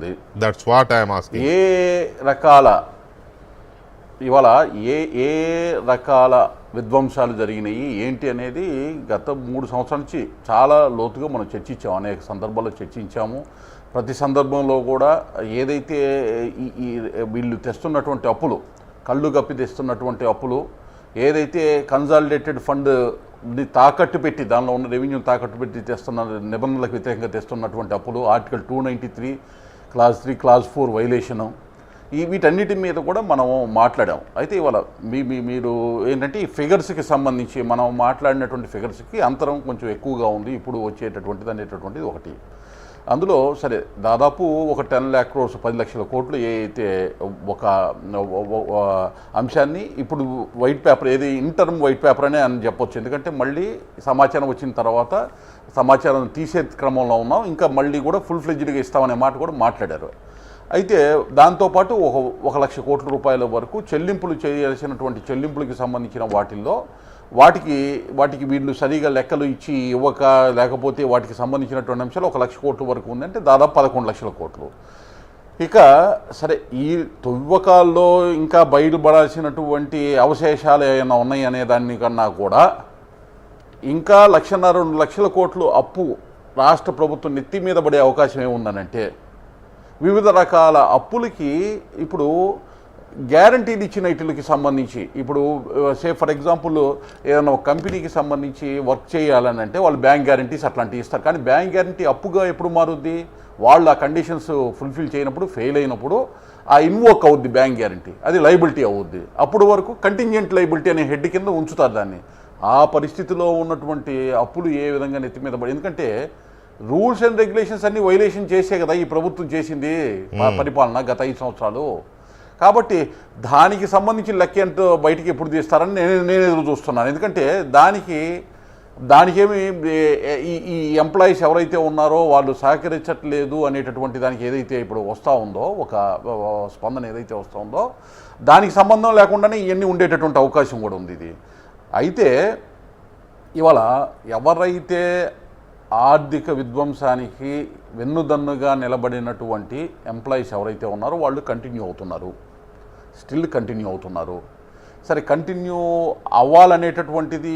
ఉంది. That's what I'm asking. ఏ రకాల ఇవాళ ఏ ఏ రకాల విధ్వంసాలు జరిగినాయి ఏంటి అనేది గత 3 సంవత్సరాల నుంచి చాలా లోతుగా మనం చర్చించాము, అనేక సందర్భాల్లో చర్చించాము. ప్రతి సందర్భంలో కూడా ఏదైతే ఈ వీళ్ళు తెస్తున్నటువంటి అప్పులు, కళ్ళు కప్పి తెస్తున్నటువంటి అప్పులు, ఏదైతే కన్సాలిడేటెడ్ ఫండ్ని తాకట్టు పెట్టి దానిలో ఉన్న రెవెన్యూని తాకట్టు పెట్టి తెస్తున్న నిబంధనలకు వ్యతిరేకంగా తెస్తున్నటువంటి అప్పులు, ఆర్టికల్ 293 క్లాజ్ 3 క్లాజ్ 4 వైలేషను, వీటన్నిటి మీద కూడా మనం మాట్లాడాం. అయితే ఇవాళ మీరు ఏంటంటే ఈ ఫిగర్స్కి సంబంధించి మనం మాట్లాడినటువంటి ఫిగర్స్కి అంతరం కొంచెం ఎక్కువగా ఉంది ఇప్పుడు వచ్చేటటువంటిది అనేటటువంటిది ఒకటి. అందులో సరే దాదాపు ఒక 10 lakh crores 10 లక్షల కోట్లు ఏ అయితే ఒక అంశాన్ని ఇప్పుడు వైట్ పేపర్ ఏది ఇంటర్మ్ వైట్ పేపర్ అనే అని చెప్పొచ్చు. ఎందుకంటే మళ్ళీ సమాచారం వచ్చిన తర్వాత సమాచారం తీసే క్రమంలో ఉన్నాం, ఇంకా మళ్ళీ కూడా ఫుల్ ఫ్లెడ్జ్డ్గా ఇస్తామనే మాట కూడా మాట్లాడారు. అయితే దాంతోపాటు 1 లక్ష కోట్ల రూపాయల వరకు చెల్లింపులు చేయాల్సినటువంటి చెల్లింపులకి సంబంధించిన వాటిల్లో వాటికి వీళ్ళు సరిగా లెక్కలు ఇచ్చి ఇవ్వక, లేకపోతే వాటికి సంబంధించినటువంటి అంశాలు 1 లక్ష కోట్ల వరకు ఉందంటే దాదాపు 11 లక్షల కోట్లు. ఇక సరే ఈ తవ్వకాల్లో ఇంకా బయలుపడాల్సినటువంటి అవశేషాలు ఏమైనా ఉన్నాయి అనే దానికన్నా కూడా ఇంకా 1.5-2 లక్షల కోట్లు అప్పు రాష్ట్ర ప్రభుత్వం నెత్తి మీద పడే అవకాశం ఏముందనంటే, వివిధ రకాల అప్పులకి ఇప్పుడు గ్యారంటీలు ఇచ్చిన వీటికి సంబంధించి ఇప్పుడు ఫర్ ఎగ్జాంపుల్ ఏదైనా ఒక కంపెనీకి సంబంధించి వర్క్ చేయాలని అంటే వాళ్ళు బ్యాంక్ గ్యారంటీస్ అట్లాంటివి ఇస్తారు. కానీ బ్యాంక్ గ్యారంటీ అప్పుగా ఎప్పుడు మారుద్ది? వాళ్ళు ఆ కండిషన్స్ ఫుల్ఫిల్ చేయనప్పుడు, ఫెయిల్ అయినప్పుడు ఆ ఇన్వోక్ అవుద్ది బ్యాంక్ గ్యారంటీ, అది లయబిలిటీ అవుద్ది. అప్పుడు వరకు కంటింజెంట్ లయబిలిటీ అనే హెడ్ కింద ఉంచుతారు దాన్ని. ఆ పరిస్థితిలో ఉన్నటువంటి అప్పులు ఏ విధంగా నెత్తి మీద పడి, ఎందుకంటే రూల్స్ అండ్ రెగ్యులేషన్స్ అన్ని వైలేషన్ చేసే కదా ఈ ప్రభుత్వం చేసింది పరిపాలన గత 5 సంవత్సరాలు. కాబట్టి దానికి సంబంధించిన లెక్క ఏంటో బయటికి ఎప్పుడు తీస్తారని నేను ఎదురు చూస్తున్నాను. ఎందుకంటే దానికేమి ఈ ఎంప్లాయీస్ ఎవరైతే ఉన్నారో వాళ్ళు సహకరించట్లేదు అనేటటువంటి దానికి ఏదైతే ఇప్పుడు వస్తూ ఉందో, ఒక స్పందన ఏదైతే వస్తూ ఉందో దానికి సంబంధం లేకుండానే ఇవన్నీ ఉండేటటువంటి అవకాశం కూడా ఉంది ఇది. అయితే ఇవాళ ఎవరైతే ఆర్థిక విధ్వంసానికి వెన్నుదన్నుగా నిలబడినటువంటి ఎంప్లాయీస్ ఎవరైతే ఉన్నారో వాళ్ళు స్టిల్ కంటిన్యూ అవుతున్నారు. సరే, కంటిన్యూ అవ్వాలనేటటువంటిది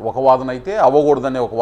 ఒక వాదన అయితే, అవ్వకూడదనే ఒక